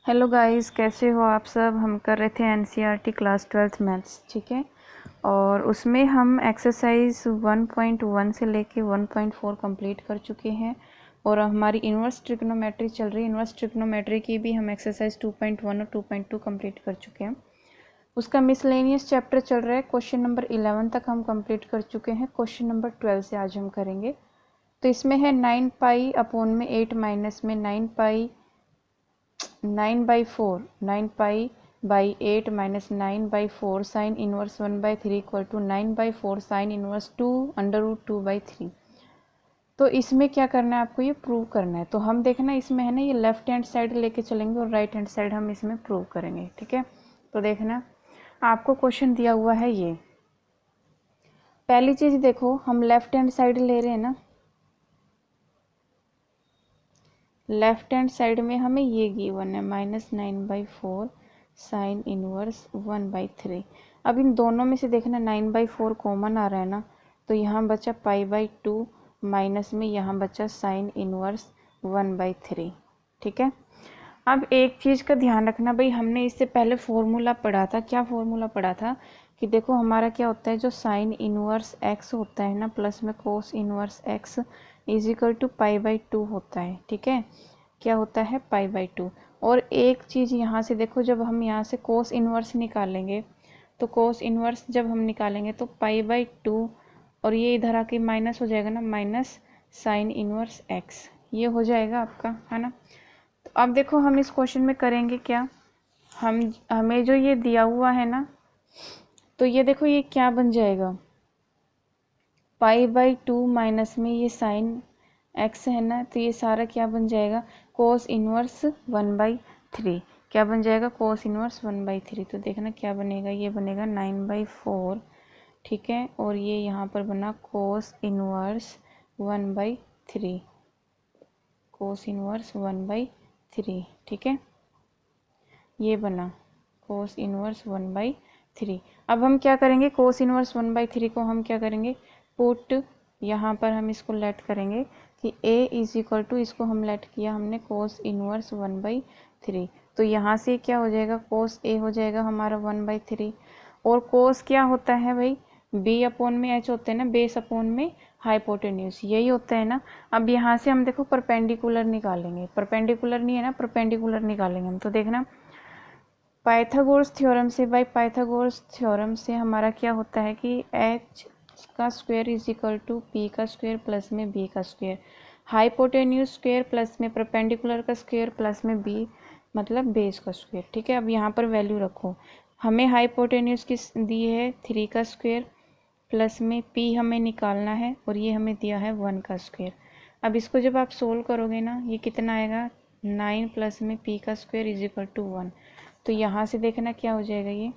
Hello guys, कैसे हो आप सब। हम कर रहे थे एनसीईआरटी क्लास 12th मैथ्स, ठीक है। और उसमें हम एक्सरसाइज 1.1 से लेके 1.4 कंप्लीट कर चुके हैं। और हमारी इन्वर्स ट्रिग्नोमेट्री चल रही है। इन्वर्स ट्रिग्नोमेट्री की भी हम एक्सरसाइज 2.1 और 2.2 कंप्लीट कर चुके हैं। उसका मिसलेनियस चैप्टर चल रहा है। क्वेश्चन नंबर 11 तक हम कंप्लीट कर चुके हैं। क्वेश्चन नंबर 12 से आज हम करेंगे। तो इसमें है 9 पाई अपॉन में 8 माइनस में 9 pi 9/4 9 pi by 8 minus 9/4 sine inverse 1/3 equal to 9/4 sine inverse 2 √2/3। तो इसमें क्या करना है, आपको ये प्रूव करना है। तो हम देखना इसमें है ना, ये लेफ्ट हैंड साइड लेके चलेंगे और राइट हैंड साइड हम इसमें प्रूव करेंगे, ठीक है। तो देखना, आपको क्वेश्चन दिया हुआ है ये। पहली चीज देखो, हम लेफ्ट हैंड साइड ले रहे हैं ना। लेफ्ट हैंड साइड में हमें ये गिवन है -9/4 साइन इनवर्स 1/3। अब इन दोनों में से देखना 9/4 कॉमन आ रहा है ना, तो यहाँ बचा π/2 माइनस में यहाँ बचा साइन इनवर्स 1/3, ठीक है। अब एक चीज़ का ध्यान रखना भाई, हमने इससे पहले फॉर्मूला पढ़ा था। क्या फॉर्मूला पढ़ा था कि देखो हमारा क्या होता है, जो साइन इनवर्स x होता है ना प्लस में cos inverse x is equal to π/2 होता है, ठीक है। क्या होता है, π/2। और एक चीज़ यहाँ से देखो, जब हम यहाँ से कोस इनवर्स निकालेंगे तो कोस इनवर्स जब हम निकालेंगे तो π/2 और ये इधर आके माइनस हो जाएगा ना, माइनस साइन इनवर्स x, ये हो जाएगा आपका, है ना। तो अब देखो हम इस क्वेश्चन में करेंगे क्या, हमें जो ये दिया हुआ है ना, तो ये देखो ये क्या बन जाएगा, π/2 माइनस में ये साइन x है ना, तो ये सारा क्या बन जाएगा, कोस इनवर्स 1/3। क्या बन जाएगा, कोस इनवर्स 1/3। तो देखना क्या बनेगा, ये बनेगा 9/4, ठीक है। और ये यहाँ पर बना कोस इनवर्स 1/3, कोस इनवर्स 1/3, ठीक है। ये बना कोस इनवर्स 1/3। अब हम क्या करेंगे, कोस इनवर्स 1/3 को हम क्या करेंगे, पुट यहाँ पर हम इसको लेट करेंगे कि a इज इक्वल टू, इसको हम लेट किया हमने कोस इनवर्स 1/3। तो यहाँ से क्या हो जाएगा, कोस a हो जाएगा हमारा 1/3। और कोस क्या होता है भाई, b अपॉन में h होते हैं ना, बेस अपॉन में हाइपोटेन्यूज, यही होता है ना। अब यहाँ से हम देखो परपेंडिकुलर निकालेंगे, परपेंडिकुलर नहीं है ना, परपेंडिकुलर निकालेंगे हम। तो देखना पाइथागोरस थ्योरम से, बाय पाइथागोरस थ्योरम से हमारा क्या होता है कि h का square is equal to p का स्क्वायर प्लस में b का स्क्वायर, हाइपोटेन्यूज स्क्वायर प्लस में परपेंडिकुलर का स्क्वायर प्लस में b मतलब बेस का स्क्वायर, ठीक है। अब यहाँ पर वैल्यू रखो, हमें हाइपोटेन्यूज किस दी है, 3 का स्क्वायर प्लस में p हमें निकालना है और ये हमें दिया है 1 का स्क्वायर। अब इसको जब आप सोल्व करोगे ना, ये कितना आएगा, 9 प्लस में p का स्क्वायर इज इक्वल टू 1। तो यहाँ से देखना क्या हो जाएगा, ये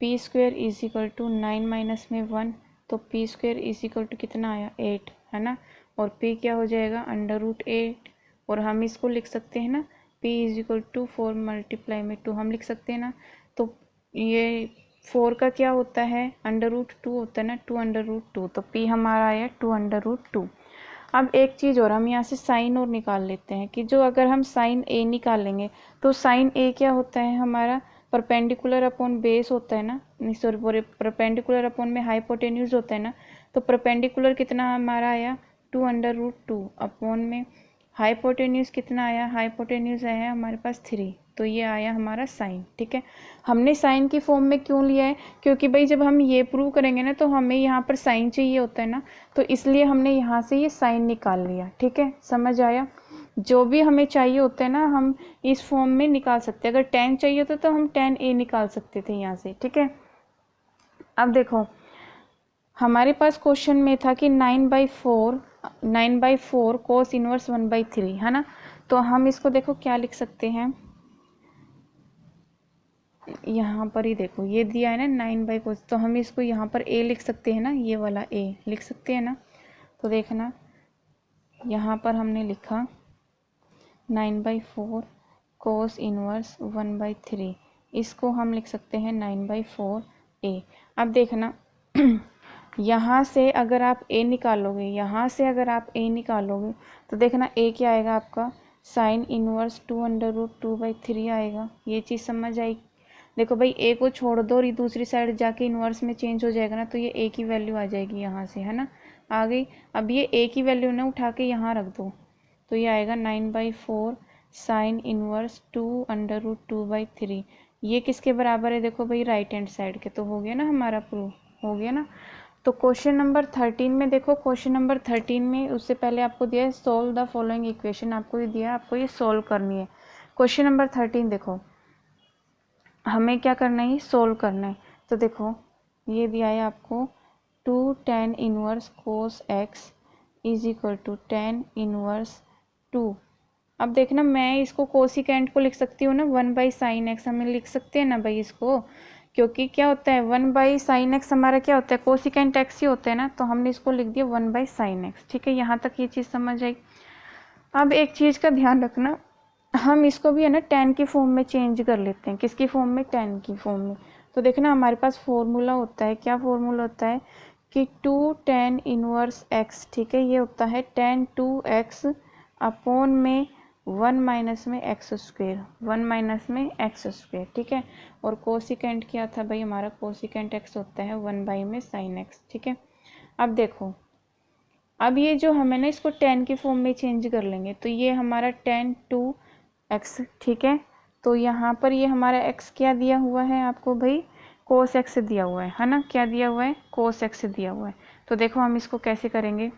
p square is equal to 9 minus में 1, तो p square is equal to कितना आया, 8, है ना। और p क्या हो जाएगा, √8। और हम इसको लिख सकते हैं ना, p is equal to 4 multiply में 2 हम लिख सकते हैं ना। तो ये 4 का क्या होता है, √2 होता है ना, 2√2। तो p हमारा आया 2√2। अब एक चीज़ और, हम यहाँ से साइन और निकाल लेते हैं कि जो अगर हम साइन a निकालेंगे तो साइन a क्या होता है हमारा, परपेंडिकुलर अपॉन बेस होता है ना, सॉरी परपेंडिकुलर अपॉन में हाइपोटेन्यूज होता है ना। तो परपेंडिकुलर कितना हमारा आया, 2√2 अपॉन में हाइपोटेन्यूज कितना आया, हाइपोटेन्यूज आया हमारे पास 3। तो ये आया हमारा साइन, ठीक है। हमने साइन की फॉर्म में क्यों लिया है, क्योंकि भाई जब हम ये प्रूव करेंगे ना तो हमें यहाँ पर साइन चाहिए होता है ना, तो इसलिए हमने यहाँ से ये साइन निकाल लिया, ठीक है। समझ आया, जो भी हमें चाहिए होता है ना हम इस फॉर्म में निकाल सकते हैं। अगर tan चाहिए होता तो हम tan a निकाल सकते थे यहाँ से, ठीक है। अब देखो हमारे पास क्वेश्चन में था कि 9/4 कोस इनवर्स 1/3, है ना। तो हम इसको देखो क्या लिख सकते हैं, यहाँ पर ही देखो ये दिया है ना 9/cos, तो हम इसको यहाँ पर a लिख सकते हैं ना, ये वाला a लिख सकते हैं ना। तो देखना यहाँ पर हमने लिखा 9/4 कोस इनवर्स 1/3, इसको हम लिख सकते हैं 9/4 a। अब देखना यहाँ से अगर आप a निकालोगे, यहाँ से अगर आप a निकालोगे तो देखना a क्या आएगा आपका, साइन इनवर्स 2√2/3 आएगा। ये चीज़ समझ आई। देखो भाई ए को छोड़ दो और ये दूसरी साइड जाके इनवर्स में चेंज हो जाएगा ना, तो ये ए की वैल्यू आ जाएगी यहाँ से, है ना, आ गई। अब ये ए की वैल्यू ना उठा के यहाँ रख दो, तो ये आएगा 9/4 साइन इनवर्स 2√2/3। ये किसके बराबर है, देखो भाई राइट हैंड साइड के, तो हो गया ना हमारा प्रूफ, हो गया ना। तो क्वेश्चन नंबर 13 में देखो, क्वेश्चन नंबर 13 में उससे पहले आपको दिया है सोल्व द फॉलोइंग इक्वेशन, आपको ये दिया है, आपको ये सोल्व करनी है। क्वेश्चन नंबर 13 देखो, हमें क्या करना है, सोल्व करना है। तो देखो ये दिया है आपको 2 tan inverse cos x is equal to tan inverse 2। अब देखना मैं इसको कोसिकेंट को लिख सकती हूँ ना 1/sin x, हमें लिख सकते हैं ना भाई इसको, क्योंकि क्या होता है 1/sin x हमारा क्या होता है, कोसिकेंट x ही होता है ना, तो हमने इसको लिख दिया 1/sin x। ठीक है, यहाँ तक ये चीज़ समझ आई। अब एक चीज़ का ध्यान रखना, हम इसको भी है ना tan की फॉर्म में चेंज कर लेते हैं। किसकी फॉर्म में, tan की फॉर्म में। तो देखना हमारे पास फॉर्मूला होता है, क्या फॉर्मूला होता है कि 2 tan इनवर्स x, ठीक है, ये होता है tan 2x अपॉन में 1 माइनस में एक्स स्क्वेयर, 1 माइनस में एक्स स्क्वेयर। ठीक है, और कोसिकेंट क्या था भाई हमारा, कोसिकेंट x होता है 1 में साइन x। ठीक है, अब देखो, अब ये जो हमें ना इसको tan की फॉर्म में चेंज कर लेंगे, तो ये हमारा tan 2x, ठीक है, तो यहाँ पर ये हमारा x क्या दिया हुआ है आपको भाई, cos x दिया हुआ है ना, क्या दिया हुआ है, cos x दिया हुआ है। तो देखो हम इसको कैसे करेंगे,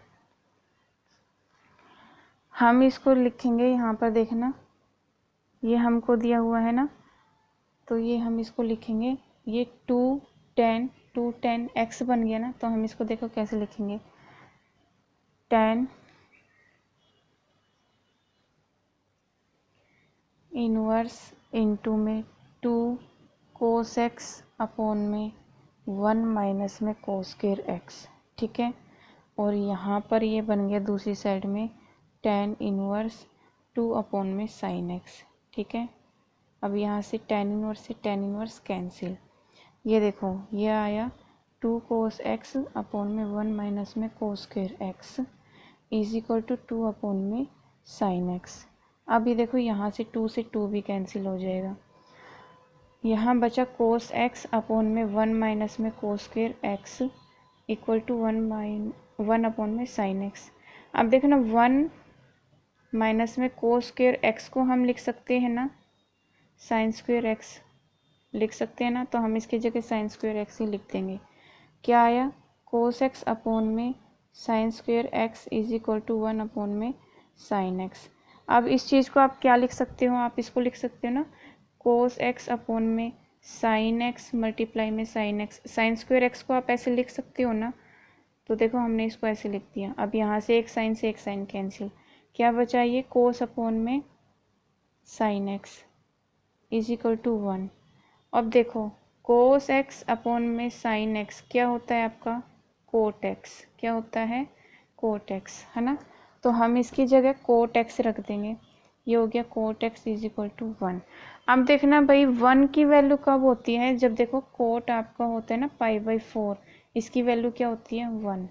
हम इसको लिखेंगे यहाँ पर, देखना ये हमको दिया हुआ है ना, तो ये हम इसको लिखेंगे, ये 2 tan x बन गया ना, तो हम इसको देखो कैसे लिखेंगे, tan इनवर्स इनटू में 2 cos x अपॉन में 1 माइनस में cos स्क्वायर x। ठीक है, और यहाँ पर ये बन गया दूसरी साइड में tan इनवर्स 2 अपॉन में sin x। ठीक है, अब यहाँ से tan इनवर्स से tan इनवर्स कैंसिल, ये देखो ये आया 2 cos x अपॉन में 1 माइनस में cos square x is equal to 2 upon में sin x। अब ये देखो यहाँ से 2 से 2 भी कैंसिल हो जाएगा, यहाँ बचा cos x अपॉन में 1 माइनस में cos square x equal to 1 upon में sin x। अब देखो ना 1 माइनस में cos स्क्वायर x को हम लिख सकते हैं ना sin स्क्वायर x, लिख सकते हैं ना, तो हम इसकी जगह sin स्क्वायर x ही लिख देंगे। क्या आया, cos x अपॉन में sin square x is equal to 1 upon में sin x। अब इस चीज़ को आप क्या लिख सकते हो, आप इसको लिख सकते हो ना cos x अपॉन में sin x मल्टीप्लाई में sin x, sin square x को आप ऐसे लिख सकते हो ना, तो देखो हमने इसको ऐसे लिख दिया। अब यहाँ से एक साइन से एक साइन कैंसिल, क्या बचा, ये cos अपॉन में sin x is equal to 1। अब देखो cos x अपॉन में sin x क्या होता है आपका, cot x, क्या होता है, cot x, है ना, तो हम इसकी जगह cot x रख देंगे, ये हो गया cot x is equal to 1। अब देखना भाई 1 की वैल्यू कब होती है, जब देखो cot आपका होता है ना π/4, इसकी वैल्यू क्या होती है 1,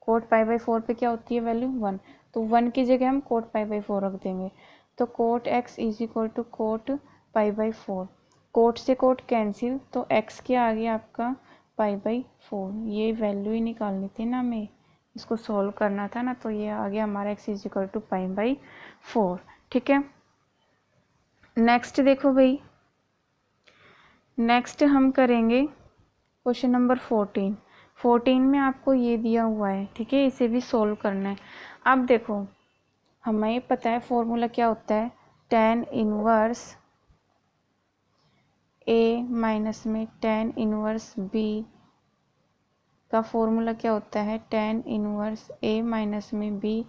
cot π/4 पे क्या होती है वैल्यू 1, तो 1 की जगह हम cot π/4 रख देंगे, तो cot x is equal to cot π/4, cot से कोट कैंसिल, तो x क्या आ गया आपका π/4, ये वैल्यू ही निकालनी थी ना, हमें इसको सॉल्व करना था ना, तो ये आ गया हमारा x इज इक्वल टू π/4। ठीक है, नेक्स्ट देखो भाई, नेक्स्ट हम करेंगे क्वेश्चन नंबर 14 में आपको ये दिया हुआ है, ठीक है, इसे भी सॉल्व करना है। अब देखो हमें पता है फॉर्मूला क्या होता है, tan इनवर्स a माइनस में tan इनवर्स b का फॉर्मूला क्या होता है, tan इनवर्स a माइनस में b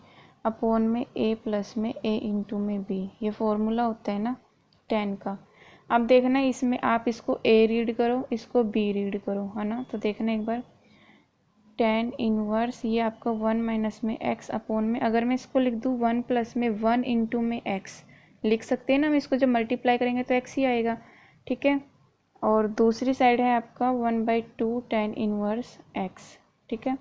अपॉन में a प्लस में a इंटू में b, ये फॉर्मूला होता है ना tan का। अब देखना इसमें आप इसको a रीड करो, इसको b रीड करो, है ना, तो देखना एक बार tan इनवर्स ये आपका 1 माइनस में x अपॉन में, अगर मैं इसको लिख दूँ 1 प्लस में 1 इंटू में x लिख सकते हैं ना, हम इसको जब मल्टीप्लाई करेंगे तो x ही आएगा। ठीक है, और दूसरी साइड है आपका 1/2 tan इनवर्स x। ठीक है,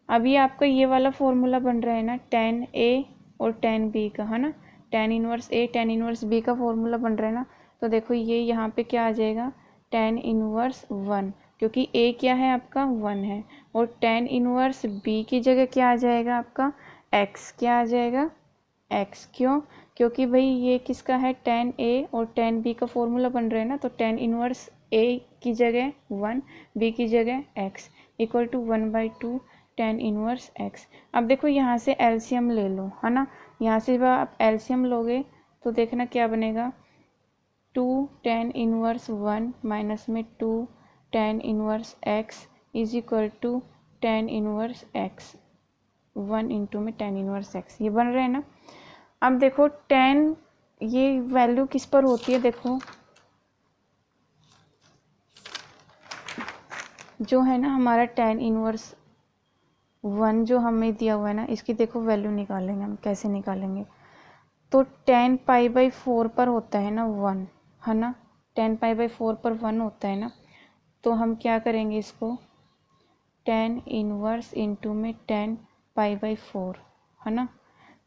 अभी आपका ये वाला फॉर्मूला बन रहा है ना tan a और tan b का, है ना, टेन इनवर्स ए टेन इनवर्स बी का फॉर्मूला बन रहा है ना, तो देखो ये यहाँ पे क्या आ जाएगा, टेन इनवर्स वन, क्योंकि ए क्या है आपका 1 है, और टेन इनवर्स बी की जगह क्या आ जाएगा आपका एक्स, क्या आ जाएगा एक्स। क्यों, क्योंकि भाई ये किसका है, टेन ए और टेन बी का फॉर्मूला बन रहा है ना, तो टेन इनवर्स ए की जगह 1, बी की जगह x, equal to 1/2 tan inverse x. अब देखो यहाँ से एलसीएम ले लो, है ना, यहाँ से जब आप एलसीएम लोगे तो देखना क्या बनेगा, 2 टेन इनवर्स 1 माइनस में 2 tan inverse x is equal to tan inverse x, 1 into में टेन इनवर्स एक्स, ये बन रहे हैं ना। अब देखो टेन, ये वैल्यू किस पर होती है, देखो जो है ना हमारा टेन इनवर्स 1 जो हमें दिया हुआ है ना, इसकी देखो वैल्यू निकालेंगे हम, कैसे निकालेंगे, तो टेन पाई बाई 4 पर होता है ना 1, है ना, टेन पाई बाई 4 पर 1 होता है ना, तो हम क्या करेंगे इसको, टेन इनवर्स इंटू में टेन पाई बाई 4, है ना।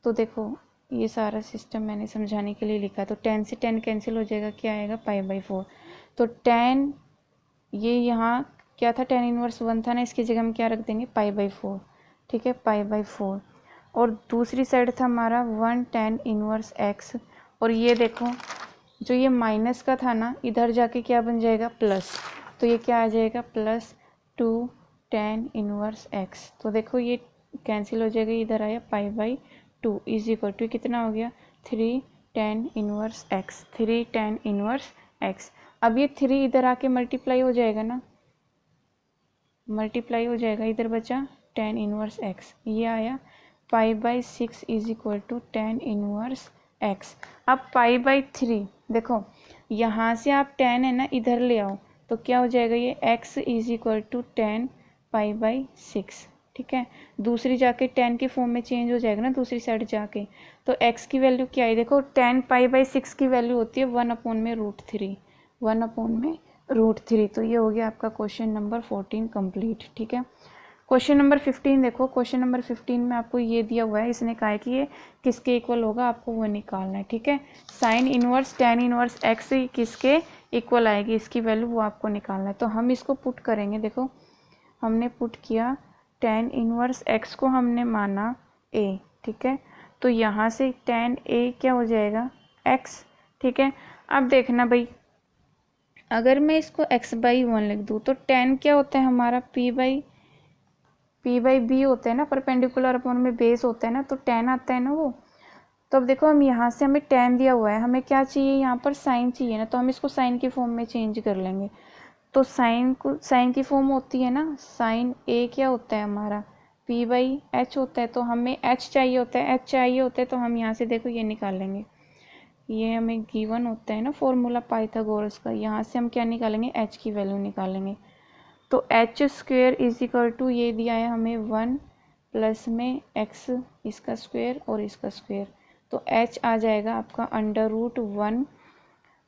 तो देखो ये सारा सिस्टम मैंने समझाने के लिए लिखा है, तो 10 से 10 कैंसिल हो जाएगा, क्या आएगा पाई बाई 4, तो 10, ये यहाँ क्या था, टेन इनवर्स 1 था ना, इसकी जगह हम क्या रख देंगे पाई बाई 4, ठीक है, पाई बाई 4। और दूसरी साइड था हमारा 1 टेन इनवर्स एक्स, और ये देखो जो ये माइनस का था ना, इधर जाके क्या बन जाएगा प्लस, तो ये क्या आ जाएगा प्लस 2 टेन इनवर्स एक्स, तो देखो ये कैंसिल हो जाएगा, इधर आया pi by 2 is equal to कितना हो गया 3 tan inverse x, 3 tan inverse x. अब ये 3 इधर आके मल्टीप्लाई हो जाएगा ना, मल्टीप्लाई हो जाएगा, इधर बचा टेन इनवर्स एक्स, ये आया pi by 6 is equal to tan inverse x. अब पाई बाई 3 देखो यहाँ से आप 10 है ना इधर ले आओ, तो क्या हो जाएगा ये x is equal to 10 pi by 6, ठीक है, दूसरी जाके 10 की फॉर्म में चेंज हो जाएगा ना दूसरी साइड जाके, तो x की वैल्यू क्या है, देखो 10 पाई बाई 6 की वैल्यू होती है 1/√3, 1/√3, तो ये हो गया आपका क्वेश्चन नंबर 14 कंप्लीट, ठीक है। क्वेश्चन नंबर 15 देखो, क्वेश्चन नंबर 15 में आपको ये दिया हुआ है, इसने कहा है कि ये किसके इक्वल होगा, आपको वो निकालना है, ठीक है, sine inverse tan inverse x किसके इक्वल आएगी, इसकी वैल्यू वो आपको निकालना है, तो हम इसको पुट करेंगे। देखो हमने पुट किया, टेन इनवर्स एक्स को हमने माना ए, ठीक है, तो यहाँ से टेन ए क्या हो जाएगा एक्स, ठीक है। अब देखना भाई, अगर मैं इसको x बाई 1 लिख दूँ तो टेन क्या होता है हमारा p बाई बी होता है ना, परपेंडिकुलर अपॉन में बेस होता है ना, तो टेन आता है ना वो। तो अब देखो हम यहाँ से, हमें टेन दिया हुआ है, हमें क्या चाहिए यहाँ पर साइन चाहिए ना, तो हम इसको साइन की फॉर्म में चेंज कर लेंगे, तो साइन की फॉर्म होती है ना, साइन ए क्या होता है हमारा p बाई एच होता है, तो हमें h चाहिए होता है, तो हम यहाँ से देखो ये निकाल लेंगे, ये हमें गिवन होता है ना फॉर्मूला पाइथागोरस का, यहाँ से हम क्या निकालेंगे h की वैल्यू निकालेंगे, तो h square is equal to ये दिया है हमें 1 प्लस में x इसका स्क्वेयर और इसका स्क्वेयर, तो h आ जाएगा आपका √1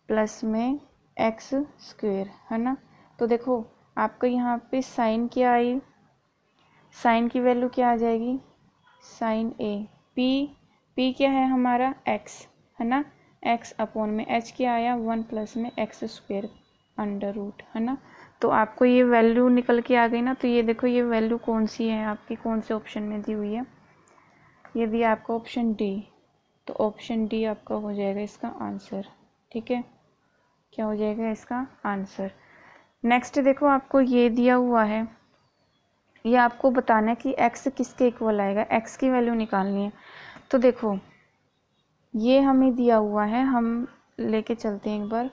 प्लस में x स्क्वेयर, है ना। तो देखो आपका यहाँ पे साइन क्या आई, साइन की वैल्यू क्या आ जाएगी, साइन ए, p क्या है हमारा x, है ना, x अपॉन में h क्या आया 1 प्लस में x स्क्वेयर √, है ना। तो आपको ये वैल्यू निकल के आ गई ना, तो ये देखो ये वैल्यू कौन सी है आपकी, कौन से ऑप्शन में दी हुई है, ये दिया आपका ऑप्शन डी, तो ऑप्शन डी आपका हो जाएगा इसका आंसर, ठीक है, क्या हो जाएगा इसका आंसर। नेक्स्ट देखो आपको ये दिया हुआ है, ये आपको बताना है कि x किसके इक्वल आएगा, x की वैल्यू निकालनी है। तो देखो ये हमें दिया हुआ है, हम लेके चलते हैं एक बार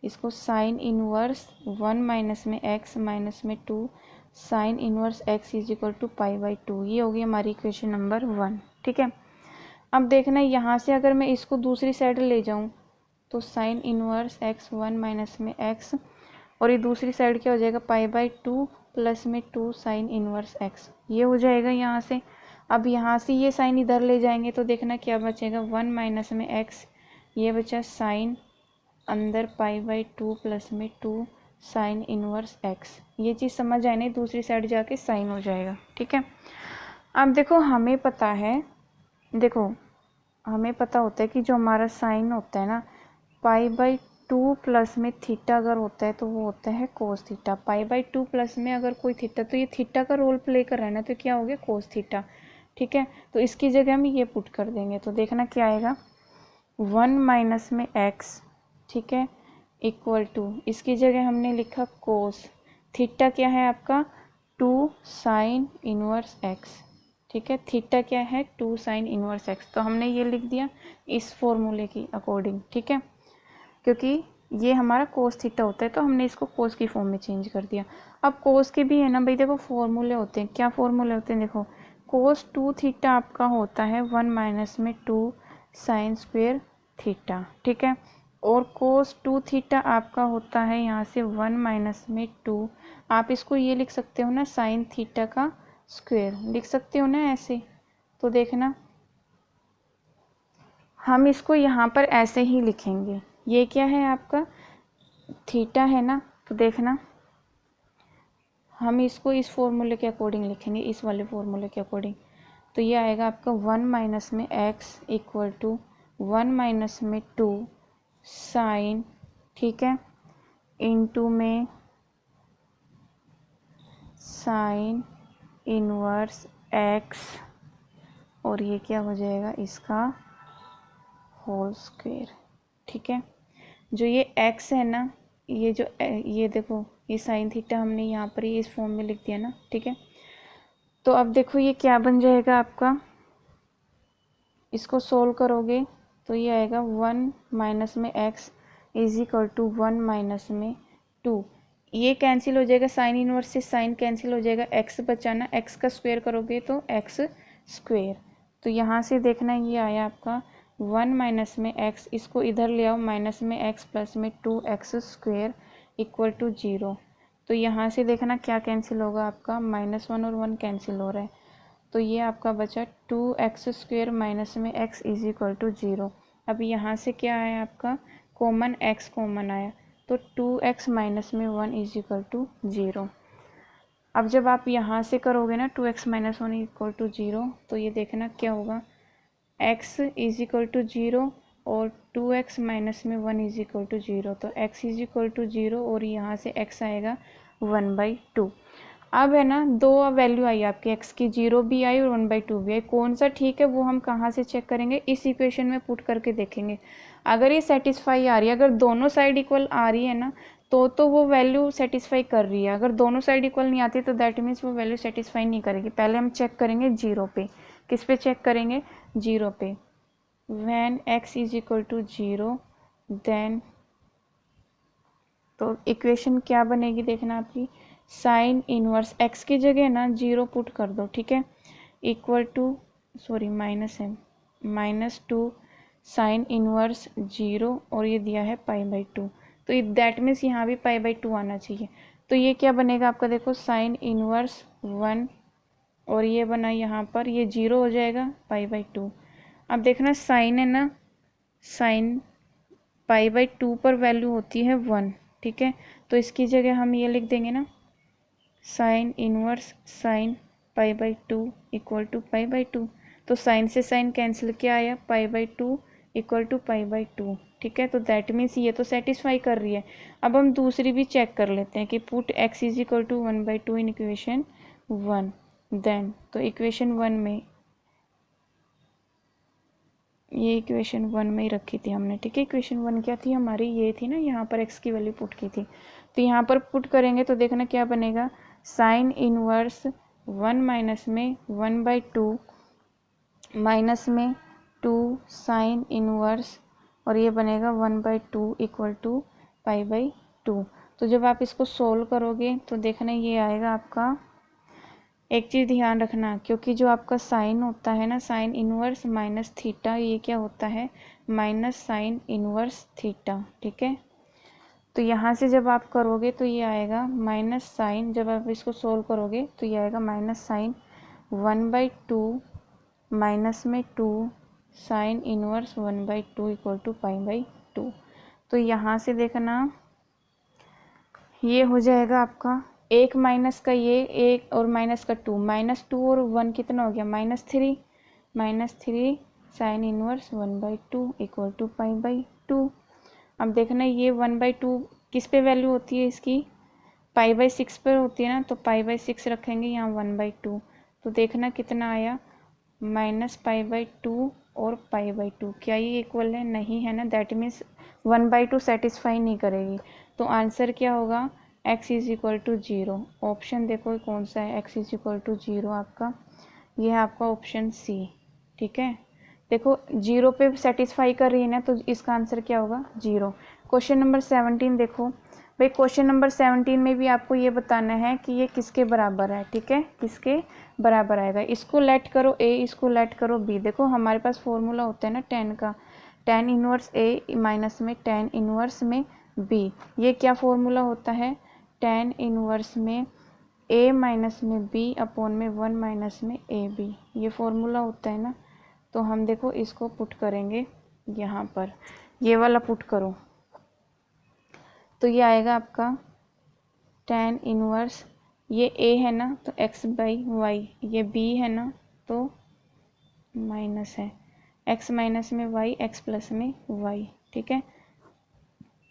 इसको, साइन इनवर्स 1 माइनस में x माइनस में 2 sine inverse x is equal to pi by 2, ये होगी हमारी इक्वेशन नंबर 1, ठीक है। अब देखना यहाँ से अगर मैं इसको दूसरी साइड ले जाऊँ तो साइन इनवर्स x 1 माइनस में x, और ये दूसरी साइड क्या हो जाएगा पाई बाई 2 प्लस में 2 साइन इनवर्स x, ये हो जाएगा यहाँ से। अब यहाँ से ये साइन इधर ले जाएंगे तो देखना क्या बचेगा 1 माइनस में x, ये बचा साइन अंदर पाई बाई 2 प्लस में 2 साइन इनवर्स x, ये चीज़ समझ आए नहीं, दूसरी साइड जाके साइन हो जाएगा, ठीक है। अब देखो हमें पता है, देखो हमें पता होता है कि जो हमारा साइन होता है ना, π/2 प्लस में थीटा अगर होता है तो वो होता है कोस थीटा। π/2 प्लस में अगर कोई थीटा, तो ये थीटा का रोल प्ले कर रहा है ना, तो क्या हो गया कोस थीटा। ठीक है, तो इसकी जगह हम ये पुट कर देंगे, तो देखना क्या आएगा 1 माइनस में x, ठीक है, इक्वल टू, इसकी जगह हमने लिखा कोस थीटा क्या है आपका 2 साइन इनवर्स x। ठीक है, थीटा क्या है 2 साइन इनवर्स x, तो हमने ये लिख दिया इस फॉर्मूले की अकॉर्डिंग। ठीक है, क्योंकि ये हमारा कोस थीटा होता है तो हमने इसको कोस की फॉर्म में चेंज कर दिया। अब कोस के भी है ना भाई, देखो फॉर्मूले होते हैं, क्या फॉर्मूले होते हैं, देखो कोस 2 थीटा आपका होता है 1 माइनस में 2 साइन स्क्वेयर थीटा। ठीक है, और कोस 2 थीटा आपका होता है यहाँ से 1 माइनस में 2, आप इसको ये लिख सकते हो ना साइन थीटा का स्क्वेयर, लिख सकते हो ना ऐसे। तो देखना हम इसको यहाँ पर ऐसे ही लिखेंगे, ये क्या है आपका थीटा है ना, तो देखना हम इसको इस फॉर्मूले के अकॉर्डिंग लिखेंगे, इस वाले फॉर्मूले के अकॉर्डिंग। तो ये आएगा आपका 1 माइनस में x इक्वल टू 1 माइनस में 2 साइन, ठीक है, इनटू में साइन इनवर्स x, और ये क्या हो जाएगा इसका होल स्क्वायर। ठीक है, जो ये x है ना, ये जो ये देखो ये साइन थीटा हमने यहाँ पर ये इस फॉर्म में लिख दिया ना। ठीक है, तो अब देखो ये क्या बन जाएगा आपका, इसको सोल्व करोगे तो ये आएगा 1 माइनस में x is equal to 1 minus में 2, ये कैंसिल हो जाएगा, साइन इनवर्स से साइन कैंसिल हो जाएगा, x बचाना, x का स्क्वायर करोगे तो x स्क्वायर। तो यहाँ से देखना ये आया आपका 1 माइनस में x, इसको इधर ले आओ माइनस में x प्लस में 2x स्क्वायर इक्वल टू 0। तो यहाँ से देखना क्या कैंसिल होगा आपका, -1 और 1 कैंसिल हो रहा है, तो ये आपका बचा 2x स्क्वायर माइनस में x इज इक्वल टू 0। अब यहाँ से क्या आया आपका कॉमन, x कॉमन आया, तो 2x माइनस में 1 इज इक्वल टू 0। अब जब आप यहाँ से करोगे ना 2x माइनस 1 इक्वल टू 0, तो ये देखना क्या होगा x इज इक्वल टू 0 और 2x माइनस में 1 इज इक्वल टू 0, तो x इज इक्वल टू 0 और यहाँ से x आएगा 1/2। अब है ना दो वैल्यू आई आपकी x की, 0 भी आई और 1/2 भी आई, कौन सा ठीक है वो हम कहाँ से चेक करेंगे, इस इक्वेशन में पुट करके देखेंगे। अगर ये सेटिस्फाई आ रही है, अगर दोनों साइड इक्वल आ रही है ना, तो वो वैल्यू सेटिस्फाई कर रही है, अगर दोनों साइड इक्वल नहीं आती तो दैट मीन्स वो वैल्यू सेटिस्फाई नहीं करेगी। पहले हम चेक करेंगे 0 पे, किस पे चेक करेंगे 0 पे, when x is equal to 0 then, तो इक्वेशन क्या बनेगी देखना आपकी, साइन इनवर्स x की जगह ना 0 पुट कर दो। ठीक है, इक्वल टू, सॉरी माइनस है, -2 साइन इनवर्स 0 और ये दिया है π/2, तो दैट मीन्स यहाँ भी π/2 आना चाहिए। तो ये क्या बनेगा आपका, देखो साइन इनवर्स 1 और ये बना यहाँ पर, ये 0 हो जाएगा π/2। अब देखना साइन है ना, साइन π/2 पर वैल्यू होती है 1। ठीक है, तो इसकी जगह हम ये लिख देंगे ना sine inverse sine π/2 equal to π/2, तो साइन से साइन कैंसिल, क्या आया π/2 इक्वल टू π/2। ठीक है, तो दैट मीन्स ये तो सेटिस्फाई कर रही है। अब हम दूसरी भी चेक कर लेते हैं कि put x is equal to 1/2 in equation 1 then, तो इक्वेशन 1 में, ये इक्वेशन 1 में ही रखी थी हमने। ठीक है, इक्वेशन 1 क्या थी हमारी, ये थी ना, यहाँ पर x की वैल्यू पुट की थी, तो यहाँ पर पुट करेंगे तो देखना क्या बनेगा, साइन इनवर्स 1 माइनस में 1/2 माइनस में 2 साइन इनवर्स, और ये बनेगा 1/2 इक्वल टू π/2। तो जब आप इसको सोल्व करोगे तो देखना ये आएगा आपका, एक चीज़ ध्यान रखना, क्योंकि जो आपका साइन होता है ना, साइन इनवर्स माइनस थीटा, ये क्या होता है माइनस साइन इनवर्स थीटा। ठीक है, तो यहाँ से जब आप करोगे तो ये आएगा माइनस साइन, जब आप इसको सोल्व करोगे तो ये आएगा माइनस साइन 1/2 माइनस में 2 साइन इनवर्स 1/2 इक्वल टू π/2। तो यहाँ से देखना ये हो जाएगा आपका, एक माइनस का ये, एक और माइनस का 2, -2 और 1 कितना हो गया -3, -3 साइन इनवर्स 1/2 इक्वल टू π/2। अब देखना ये 1/2 किस पे वैल्यू होती है इसकी, π/6 पर होती है ना, तो π/6 रखेंगे यहाँ 1/2, तो देखना कितना आया -π/2 और π/2। क्या ये इक्वल है, नहीं है ना, दैट मीन्स 1/2 सेटिस्फाई नहीं करेगी। तो आंसर क्या होगा, x is equal to 0। Option देखो कौन सा है, x इज इक्वल टू 0 आपका, ये है आपका ऑप्शन सी। ठीक है, देखो 0 पे सेटिस्फाई कर रही है ना, तो इसका आंसर क्या होगा 0। क्वेश्चन नंबर 17 देखो भाई, क्वेश्चन नंबर 17 में भी आपको ये बताना है कि ये किसके बराबर है। ठीक है, किसके बराबर आएगा, इसको लेट करो a, इसको लेट करो b। देखो हमारे पास फॉर्मूला होता है ना tan का, tan इनवर्स a माइनस में tan इनवर्स में b। ये क्या फॉर्मूला होता है, tan इनवर्स में a माइनस में b अपॉन में 1 माइनस में ab, ये फॉर्मूला होता है ना। तो हम देखो इसको पुट करेंगे यहाँ पर, ये वाला पुट करो, तो ये आएगा आपका tan इनवर्स, ये a है ना तो x/y, ये b है ना तो माइनस है, x माइनस में y, x प्लस में y। ठीक है,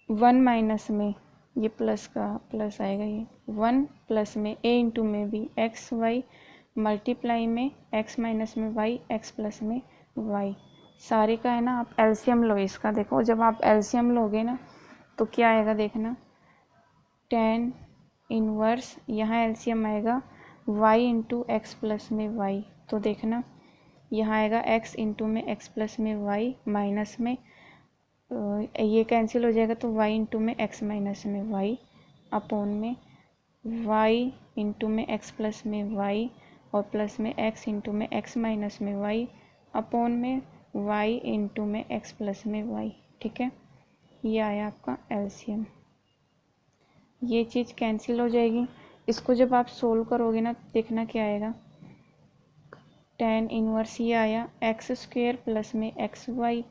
1 माइनस में ये प्लस का प्लस आएगा, ये 1 प्लस में a इंटू में b, x y मल्टीप्लाई में x माइनस में y, x प्लस में y, सारे का है ना। आप एलसीएम लो इसका, देखो जब आप एलसीएम लोगे ना तो क्या आएगा देखना, tan इनवर्स, यहाँ एलसीएम आएगा y इंटू एक्स प्लस में y, तो देखना यहाँ आएगा x इंटू में x प्लस में y माइनस में ये कैंसिल हो जाएगा, तो y इंटू में x माइनस में y अपॉन में y इंटू में x प्लस में y और प्लस में x इंटू में x माइनस में y अपॉन में y इंटू में x प्लस में y। ठीक है, ये आया आपका एलसीएम, ये चीज़ कैंसिल हो जाएगी। इसको जब आप सोल्व करोगे ना देखना क्या आएगा, tan इनवर्स ये आया एक्स स्क्वेयर प्लस में एक्स वाई।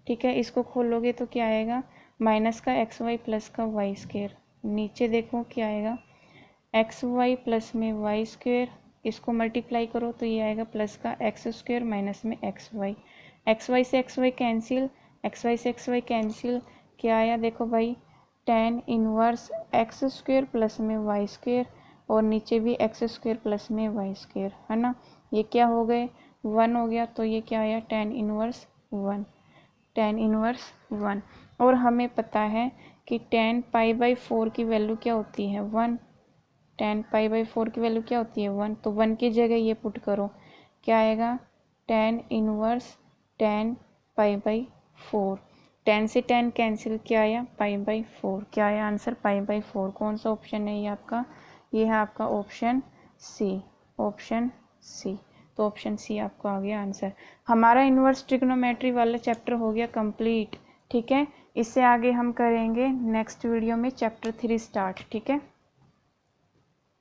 ठीक है, इसको खोलोगे तो क्या आएगा, माइनस का एक्स वाई प्लस का वाई स्क्वेयर। नीचे देखो क्या आएगा, एक्स वाई प्लस में वाई स्क्वेयर, इसको मल्टीप्लाई करो तो ये आएगा प्लस का एक्स स्क्वेयर माइनस में एक्स वाई से x y cancel, x y से एक्स वाई कैंसिल, क्या आया देखो भाई, tan inverse x square plus में वाई स्क्वेयर और नीचे भी एक्स स्क्वेयर प्लस में वाई स्क्वेयर है ना, ये क्या हो गए 1 हो गया, तो ये क्या आया tan इनवर्स 1, tan इनवर्स 1। और हमें पता है कि tan π/4 की वैल्यू क्या होती है 1, tan π/4 की वैल्यू क्या होती है 1, तो 1 की जगह ये पुट करो, क्या आएगा tan इनवर्स tan π/4, tan से tan कैंसिल, क्या आया π/4, क्या आया आंसर π/4। कौन सा ऑप्शन है ये आपका, ये है आपका ऑप्शन सी, ऑप्शन सी। तो ऑप्शन सी आपको आ गया आंसर। हमारा इन्वर्स ट्रिग्नोमेट्री वाला चैप्टर हो गया कंप्लीट। ठीक है, इससे आगे हम करेंगे नेक्स्ट वीडियो में चैप्टर 3 स्टार्ट। ठीक है।